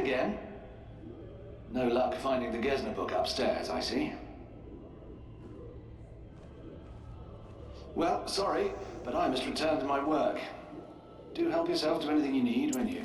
again? No luck finding the 𝒂𝒂𝒏𝒂𝒏𝒈 book upstairs, I see. Well, sorry, but I must return to my work. Do help yourself to anything you need when you...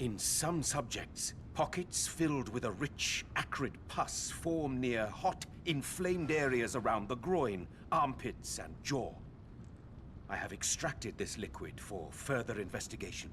In some subjects, pockets filled with a rich, acrid pus form near hot, inflamed areas around the groin, armpits, and jaw. I have extracted this liquid for further investigation.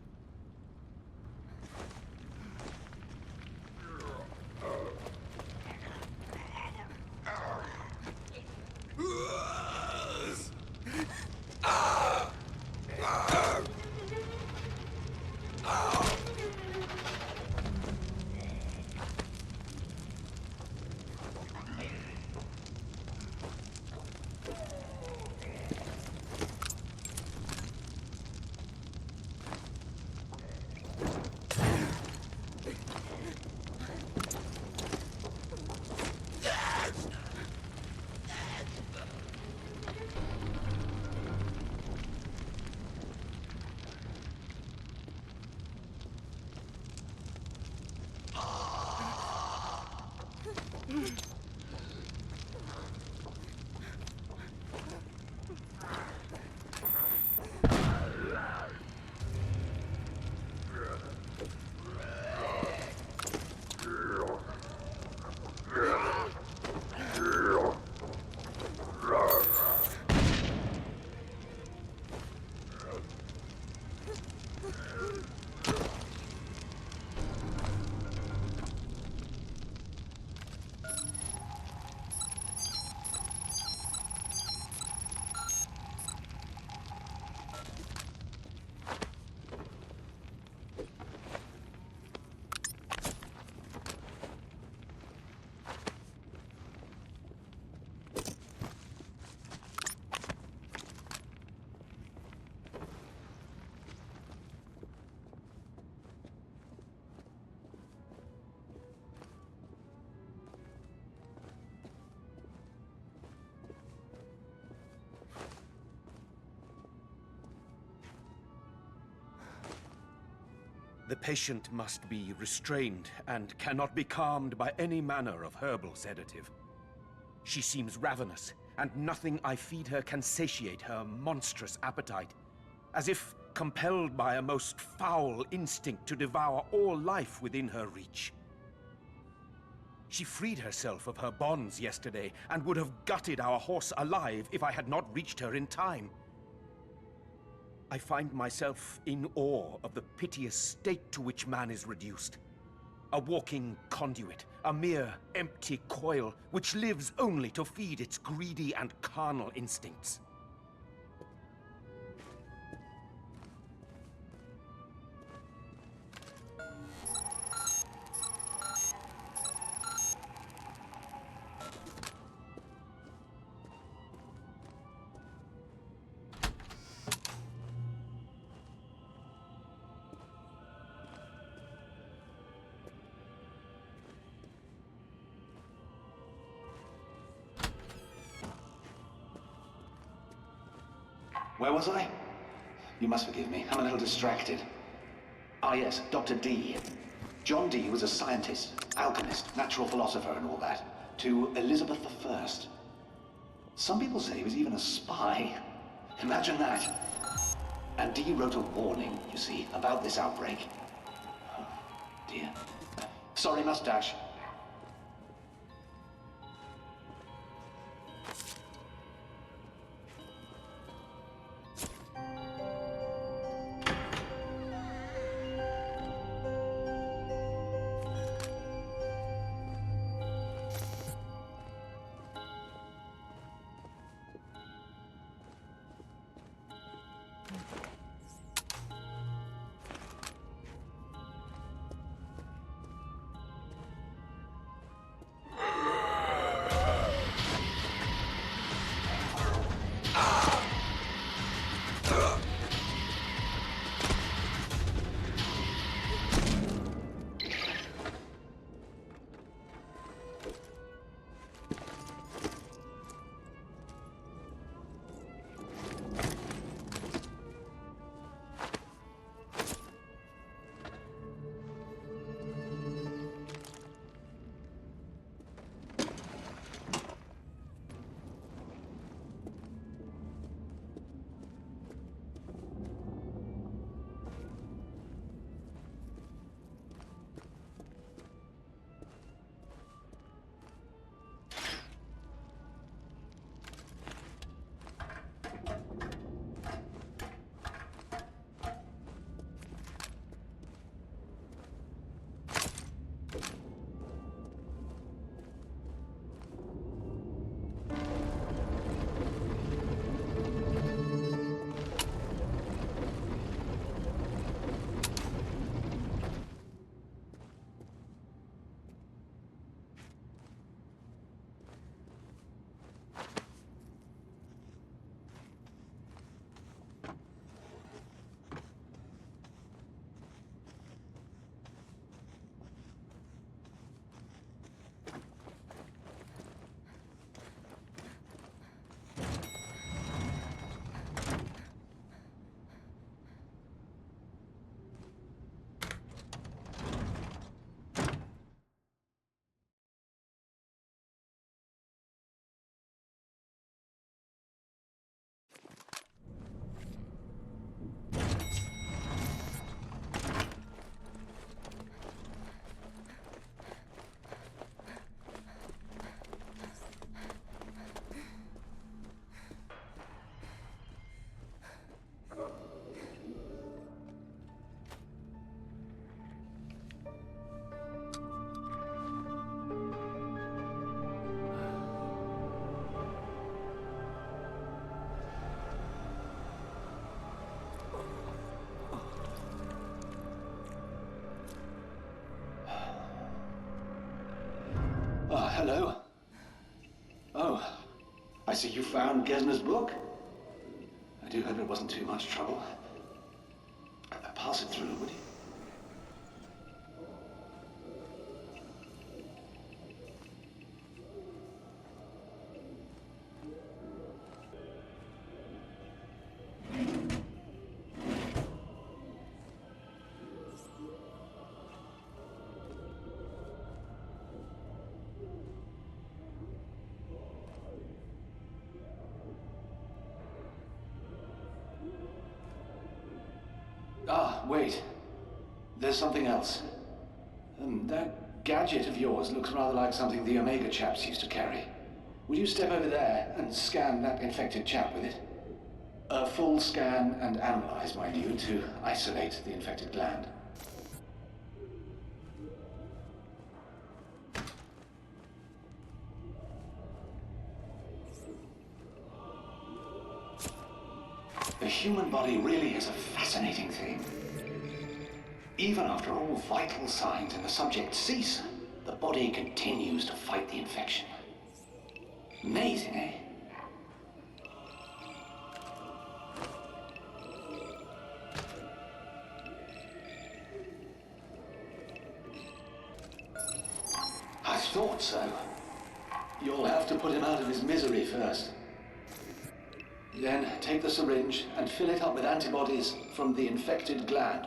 The patient must be restrained and cannot be calmed by any manner of herbal sedative. She seems ravenous, and nothing I feed her can satiate her monstrous appetite, as if compelled by a most foul instinct to devour all life within her reach. She freed herself of her bonds yesterday and would have gutted our horse alive if I had not reached her in time. I find myself in awe of the piteous state to which man is reduced. A walking conduit, a mere empty coil, which lives only to feed its greedy and carnal instincts. Where was I? You must forgive me. I'm a little distracted. Ah, yes, Dr. D. John Dee was a scientist, alchemist, natural philosopher, and all that, to Elizabeth I. Some people say he was even a spy. Imagine that. And Dee wrote a warning, you see, about this outbreak. Oh, dear. Sorry, mustache. hello. Oh, I see you found Gesner's book. I do hope it wasn't too much trouble. Pass it through, would you? Ah, wait. There's something else. That gadget of yours looks rather like something the Omega chaps used to carry. Will you step over there and scan that infected chap with it? A full scan and analyze, mind you, to isolate the infected gland. The human body really is a fascinating thing. Even after all vital signs in the subject cease, the body continues to fight the infection. Amazing, eh? I thought so. You'll have to put him out of his misery first. Then take the syringe and fill it up with antibodies from the infected gland.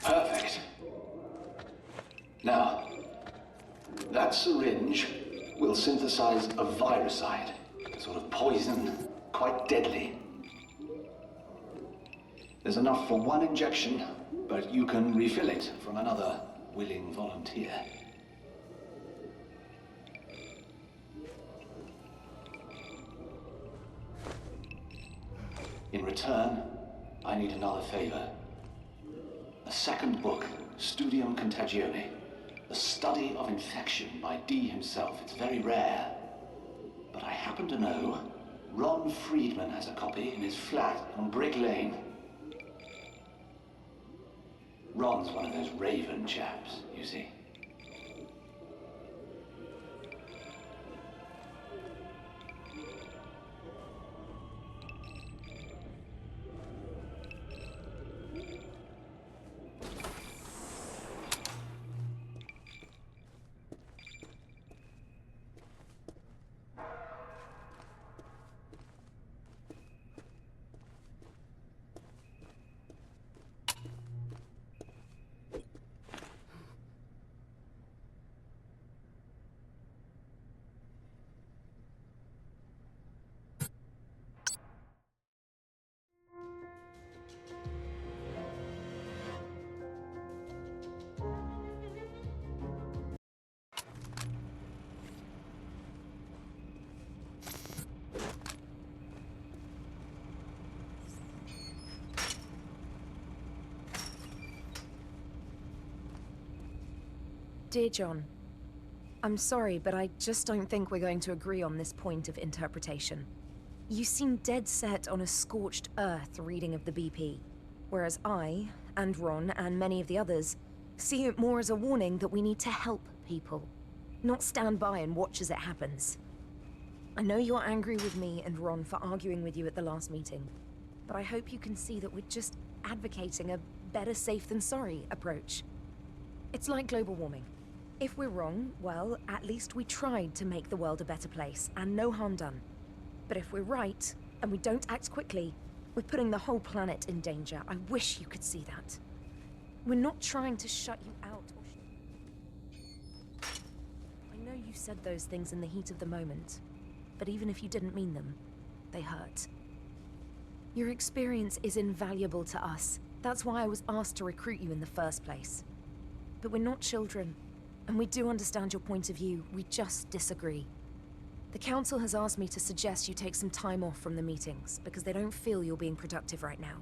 Perfect. Now, that syringe will synthesize a viricide, a sort of poison, quite deadly. There's enough for one injection, but you can refill it from another willing volunteer. In return, I need another favor. A second book, Studium Contagione, The Study of Infection by D himself. It's very rare. But I happen to know Ron Friedman has a copy in his flat on Brick Lane. Ron's one of those raven chaps, you see. Dear John, I'm sorry, but I just don't think we're going to agree on this point of interpretation. You seem dead set on a scorched earth reading of the BP, whereas I, and Ron, and many of the others, see it more as a warning that we need to help people, not stand by and watch as it happens. I know you're angry with me and Ron for arguing with you at the last meeting, but I hope you can see that we're just advocating a better safe than sorry approach. It's like global warming. If we're wrong, well, at least we tried to make the world a better place, and no harm done. But if we're right, and we don't act quickly, we're putting the whole planet in danger. I wish you could see that. We're not trying to shut you out or... I know you said those things in the heat of the moment, but even if you didn't mean them, they hurt. Your experience is invaluable to us. That's why I was asked to recruit you in the first place. But we're not children. And we do understand your point of view, we just disagree. The Council has asked me to suggest you take some time off from the meetings, because they don't feel you're being productive right now.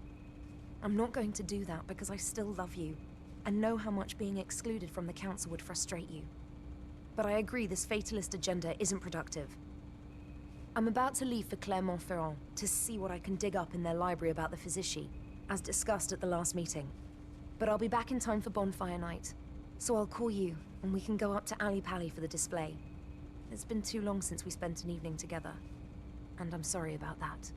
I'm not going to do that because I still love you, and know how much being excluded from the Council would frustrate you. But I agree this fatalist agenda isn't productive, I'm about to leave for Clermont-Ferrand to see what I can dig up in their library about the Physician, as discussed at the last meeting. But I'll be back in time for bonfire night, so I'll call you and we can go up to Ali Pali for the display. It's been too long since we spent an evening together, and I'm sorry about that.